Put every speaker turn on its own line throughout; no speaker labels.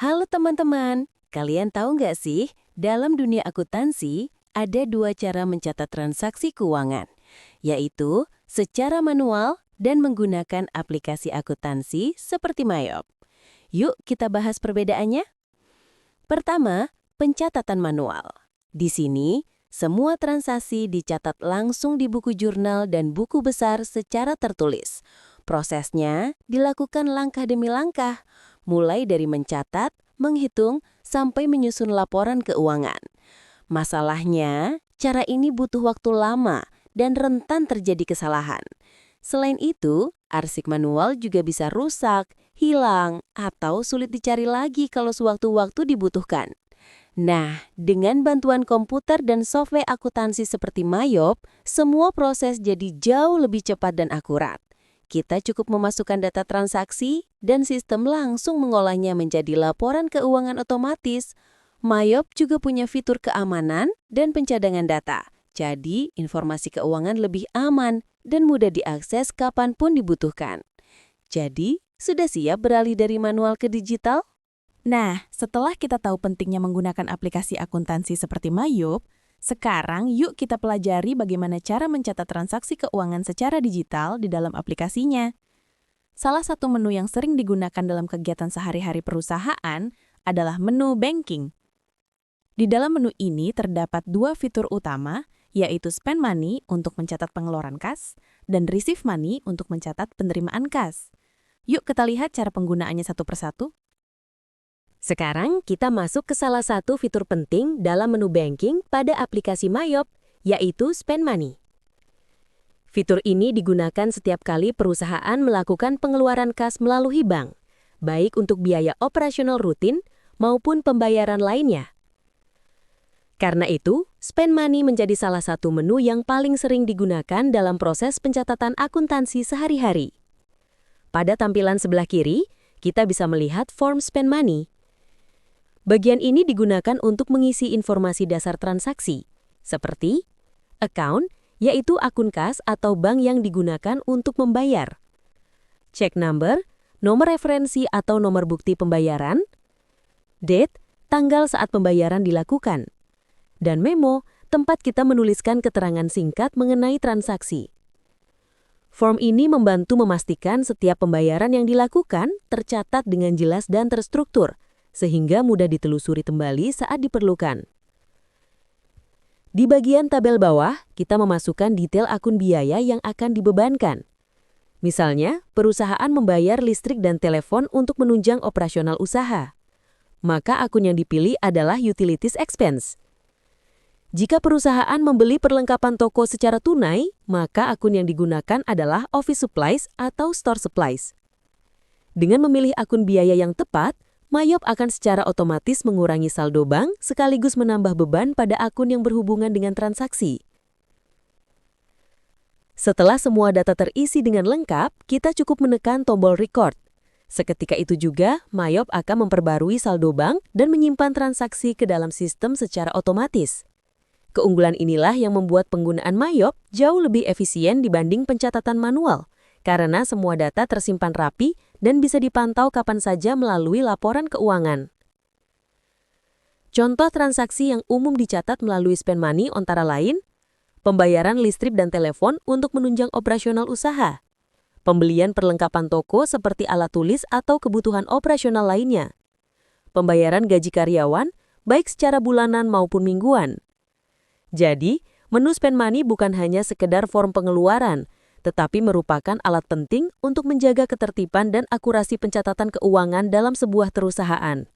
Halo teman-teman, kalian tahu nggak sih, dalam dunia akuntansi ada dua cara mencatat transaksi keuangan, yaitu secara manual dan menggunakan aplikasi akuntansi seperti Mayop. Yuk kita bahas perbedaannya. Pertama, pencatatan manual. Di sini, semua transaksi dicatat langsung di buku jurnal dan buku besar secara tertulis. Prosesnya dilakukan langkah demi langkah, mulai dari mencatat, menghitung, sampai menyusun laporan keuangan. Masalahnya, cara ini butuh waktu lama dan rentan terjadi kesalahan. Selain itu, arsip manual juga bisa rusak, hilang, atau sulit dicari lagi kalau sewaktu-waktu dibutuhkan. Nah, dengan bantuan komputer dan software akuntansi seperti Mayop, semua proses jadi jauh lebih cepat dan akurat. Kita cukup memasukkan data transaksi dan sistem langsung mengolahnya menjadi laporan keuangan otomatis. Mayop juga punya fitur keamanan dan pencadangan data. Jadi, informasi keuangan lebih aman dan mudah diakses kapanpun dibutuhkan. Jadi, sudah siap beralih dari manual ke digital?
Nah, setelah kita tahu pentingnya menggunakan aplikasi akuntansi seperti Mayop, sekarang yuk kita pelajari bagaimana cara mencatat transaksi keuangan secara digital di dalam aplikasinya. Salah satu menu yang sering digunakan dalam kegiatan sehari-hari perusahaan adalah menu banking. Di dalam menu ini terdapat dua fitur utama, yaitu spend money untuk mencatat pengeluaran kas dan receive money untuk mencatat penerimaan kas. Yuk kita lihat cara penggunaannya satu persatu.
Sekarang kita masuk ke salah satu fitur penting dalam menu banking pada aplikasi Mayop, yaitu Spend Money. Fitur ini digunakan setiap kali perusahaan melakukan pengeluaran kas melalui bank, baik untuk biaya operasional rutin maupun pembayaran lainnya. Karena itu, Spend Money menjadi salah satu menu yang paling sering digunakan dalam proses pencatatan akuntansi sehari-hari. Pada tampilan sebelah kiri, kita bisa melihat form Spend Money. Bagian ini digunakan untuk mengisi informasi dasar transaksi, seperti account, yaitu akun kas atau bank yang digunakan untuk membayar. Check number, nomor referensi atau nomor bukti pembayaran. Date, tanggal saat pembayaran dilakukan. Dan memo, tempat kita menuliskan keterangan singkat mengenai transaksi. Form ini membantu memastikan setiap pembayaran yang dilakukan tercatat dengan jelas dan terstruktur, sehingga mudah ditelusuri kembali saat diperlukan. Di bagian tabel bawah, kita memasukkan detail akun biaya yang akan dibebankan. Misalnya, perusahaan membayar listrik dan telepon untuk menunjang operasional usaha. Maka akun yang dipilih adalah Utilities Expense. Jika perusahaan membeli perlengkapan toko secara tunai, maka akun yang digunakan adalah Office Supplies atau Store Supplies. Dengan memilih akun biaya yang tepat, Mayop akan secara otomatis mengurangi saldo bank sekaligus menambah beban pada akun yang berhubungan dengan transaksi. Setelah semua data terisi dengan lengkap, kita cukup menekan tombol record. Seketika itu juga, Mayop akan memperbarui saldo bank dan menyimpan transaksi ke dalam sistem secara otomatis. Keunggulan inilah yang membuat penggunaan Mayop jauh lebih efisien dibanding pencatatan manual, karena semua data tersimpan rapi dan bisa dipantau kapan saja melalui laporan keuangan. Contoh transaksi yang umum dicatat melalui Spend Money antara lain, pembayaran listrik dan telepon untuk menunjang operasional usaha, pembelian perlengkapan toko seperti alat tulis atau kebutuhan operasional lainnya, pembayaran gaji karyawan, baik secara bulanan maupun mingguan. Jadi, menu Spend Money bukan hanya sekedar form pengeluaran, tetapi merupakan alat penting untuk menjaga ketertiban dan akurasi pencatatan keuangan dalam sebuah perusahaan.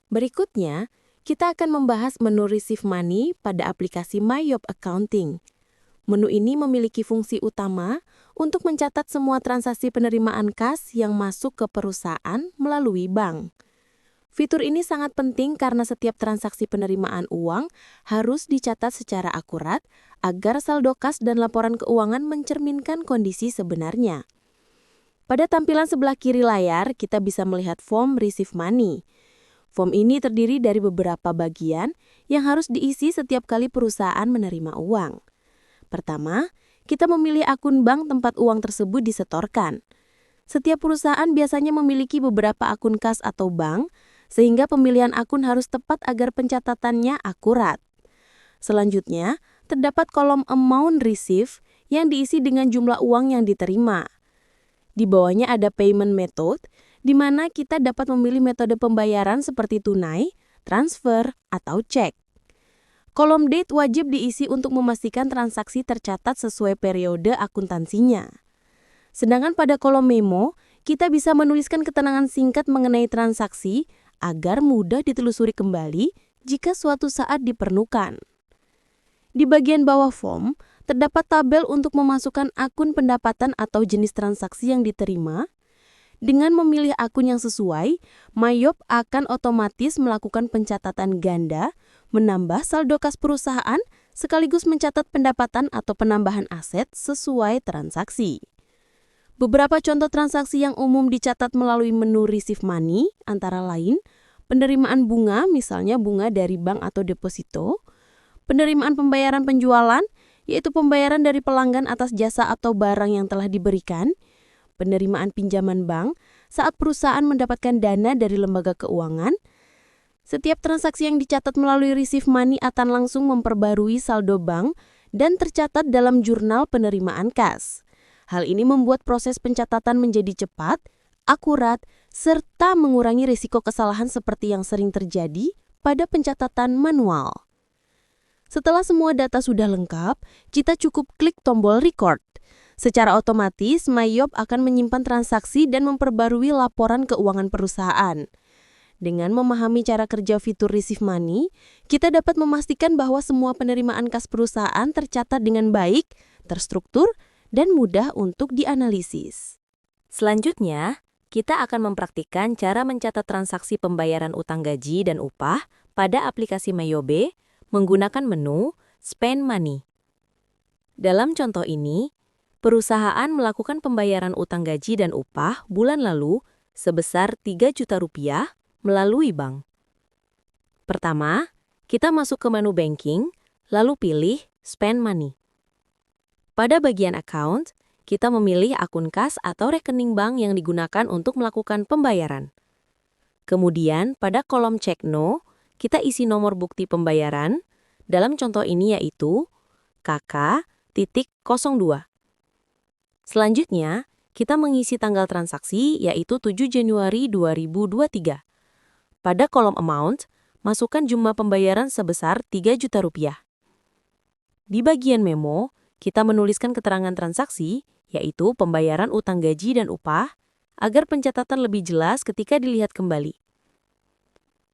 Berikutnya, kita akan membahas menu Receive Money pada aplikasi Mayop Accounting. Menu ini memiliki fungsi utama untuk mencatat semua transaksi penerimaan kas yang masuk ke perusahaan melalui bank. Fitur ini sangat penting karena setiap transaksi penerimaan uang harus dicatat secara akurat agar saldo kas dan laporan keuangan mencerminkan kondisi sebenarnya. Pada tampilan sebelah kiri layar, kita bisa melihat form Receive Money. Form ini terdiri dari beberapa bagian yang harus diisi setiap kali perusahaan menerima uang. Pertama, kita memilih akun bank tempat uang tersebut disetorkan. Setiap perusahaan biasanya memiliki beberapa akun kas atau bank,
sehingga pemilihan akun harus tepat agar pencatatannya akurat. Selanjutnya, terdapat kolom amount received yang diisi dengan jumlah uang yang diterima. Di bawahnya ada payment method, di mana kita dapat memilih metode pembayaran seperti tunai, transfer, atau cek. Kolom date wajib diisi untuk memastikan transaksi tercatat sesuai periode akuntansinya. Sedangkan pada kolom memo, kita bisa menuliskan keterangan singkat mengenai transaksi agar mudah ditelusuri kembali jika suatu saat diperlukan. Di bagian bawah form, terdapat tabel untuk memasukkan akun pendapatan atau jenis transaksi yang diterima. Dengan memilih akun yang sesuai, Mayop akan otomatis melakukan pencatatan ganda, menambah saldo kas perusahaan, sekaligus mencatat pendapatan atau penambahan aset sesuai transaksi. Beberapa contoh transaksi yang umum dicatat melalui menu Receive Money, antara lain, penerimaan bunga, misalnya bunga dari bank atau deposito, penerimaan pembayaran penjualan, yaitu pembayaran dari pelanggan atas jasa atau barang yang telah diberikan, penerimaan pinjaman bank saat perusahaan mendapatkan dana dari lembaga keuangan. Setiap transaksi yang dicatat melalui Receive Money akan langsung memperbarui saldo bank dan tercatat dalam jurnal penerimaan kas. Hal ini membuat proses pencatatan menjadi cepat, akurat, serta mengurangi risiko kesalahan seperti yang sering terjadi pada pencatatan manual. Setelah semua data sudah lengkap, kita cukup klik tombol record. Secara otomatis, Mayop akan menyimpan transaksi dan memperbarui laporan keuangan perusahaan. Dengan memahami cara kerja fitur Receive Money, kita dapat memastikan bahwa semua penerimaan kas perusahaan tercatat dengan baik, terstruktur, dan mudah untuk dianalisis.
Selanjutnya, kita akan mempraktikkan cara mencatat transaksi pembayaran utang gaji dan upah pada aplikasi Mayobe menggunakan menu Spend Money. Dalam contoh ini, perusahaan melakukan pembayaran utang gaji dan upah bulan lalu sebesar 3 juta rupiah melalui bank. Pertama, kita masuk ke menu banking, lalu pilih Spend Money. Pada bagian account, kita memilih akun kas atau rekening bank yang digunakan untuk melakukan pembayaran. Kemudian, pada kolom Check No, kita isi nomor bukti pembayaran, dalam contoh ini yaitu KK.02. Selanjutnya, kita mengisi tanggal transaksi yaitu 7 Januari 2023. Pada kolom amount, masukkan jumlah pembayaran sebesar 3 juta rupiah. Di bagian memo, kita menuliskan keterangan transaksi yaitu pembayaran utang gaji dan upah agar pencatatan lebih jelas ketika dilihat kembali.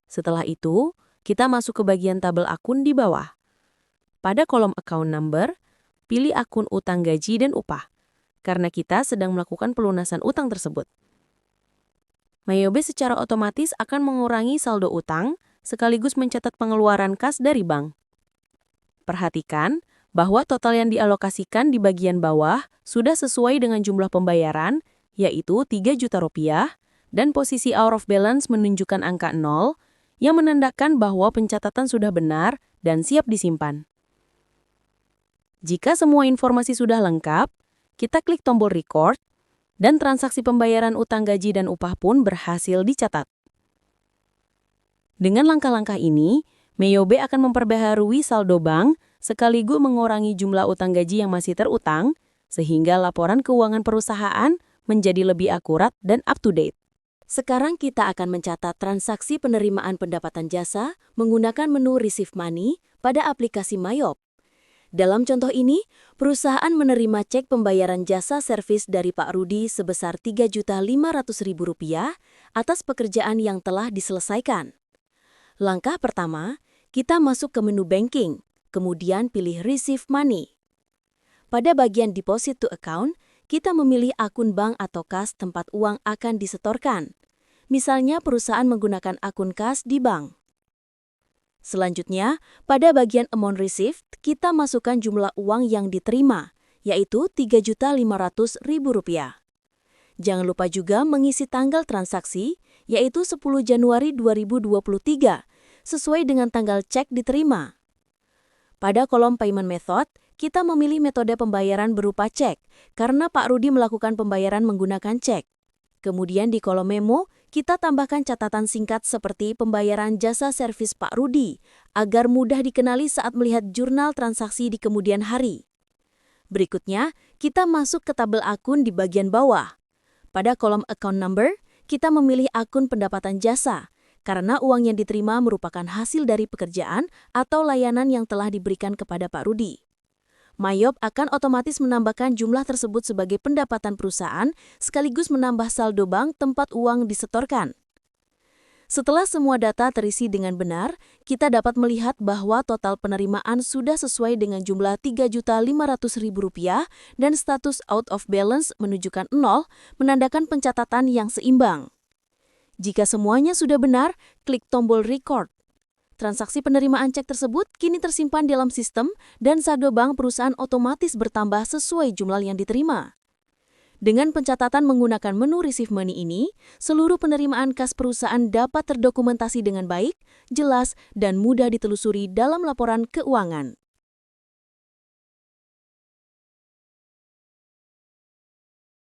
Setelah itu, kita masuk ke bagian tabel akun di bawah. Pada kolom account number, pilih akun utang gaji dan upah, karena kita sedang melakukan pelunasan utang tersebut. Mayobe secara otomatis akan mengurangi saldo utang, sekaligus mencatat pengeluaran kas dari bank. Perhatikan bahwa total yang dialokasikan di bagian bawah sudah sesuai dengan jumlah pembayaran, yaitu 3 juta rupiah, dan posisi out of balance menunjukkan angka 0, yang menandakan bahwa pencatatan sudah benar dan siap disimpan. Jika semua informasi sudah lengkap, kita klik tombol record, dan transaksi pembayaran utang gaji dan upah pun berhasil dicatat. Dengan langkah-langkah ini, Mayobe akan memperbaharui saldo bank, sekaligus mengurangi jumlah utang gaji yang masih terutang, sehingga laporan keuangan perusahaan menjadi lebih akurat dan up-to-date. Sekarang kita akan mencatat transaksi penerimaan pendapatan jasa menggunakan menu Receive Money pada aplikasi Mayop. Dalam contoh ini, perusahaan menerima cek pembayaran jasa servis dari Pak Rudi sebesar Rp3.500.000 atas pekerjaan yang telah diselesaikan. Langkah pertama, kita masuk ke menu banking, kemudian pilih Receive Money. Pada bagian Deposit to Account, kita memilih akun bank atau kas tempat uang akan disetorkan. Misalnya perusahaan menggunakan akun kas di bank. Selanjutnya, pada bagian Amount Received, kita masukkan jumlah uang yang diterima, yaitu Rp3.500.000. Jangan lupa juga mengisi tanggal transaksi, yaitu 10 Januari 2023, sesuai dengan tanggal cek diterima. Pada kolom Payment Method, kita memilih metode pembayaran berupa cek, karena Pak Rudi melakukan pembayaran menggunakan cek. Kemudian di kolom memo,
Kita tambahkan catatan singkat seperti pembayaran jasa servis Pak Rudi, agar mudah dikenali saat melihat jurnal transaksi di kemudian hari. Berikutnya, kita masuk ke tabel akun di bagian bawah. Pada kolom account number, kita memilih akun pendapatan jasa, karena uang yang diterima merupakan hasil dari pekerjaan atau layanan yang telah diberikan kepada Pak Rudi. Mayop akan otomatis menambahkan jumlah tersebut sebagai pendapatan perusahaan, sekaligus menambah saldo bank tempat uang disetorkan. Setelah semua data terisi dengan benar, kita dapat melihat bahwa total penerimaan sudah sesuai dengan jumlah Rp3.500.000 dan status out of balance menunjukkan 0, menandakan pencatatan yang seimbang. Jika semuanya sudah benar, klik tombol record. Transaksi penerimaan cek tersebut kini tersimpan dalam sistem dan saldo bank perusahaan otomatis bertambah sesuai jumlah yang diterima. Dengan pencatatan menggunakan menu Receive Money ini, seluruh penerimaan kas perusahaan dapat terdokumentasi dengan baik, jelas, dan mudah ditelusuri dalam laporan keuangan.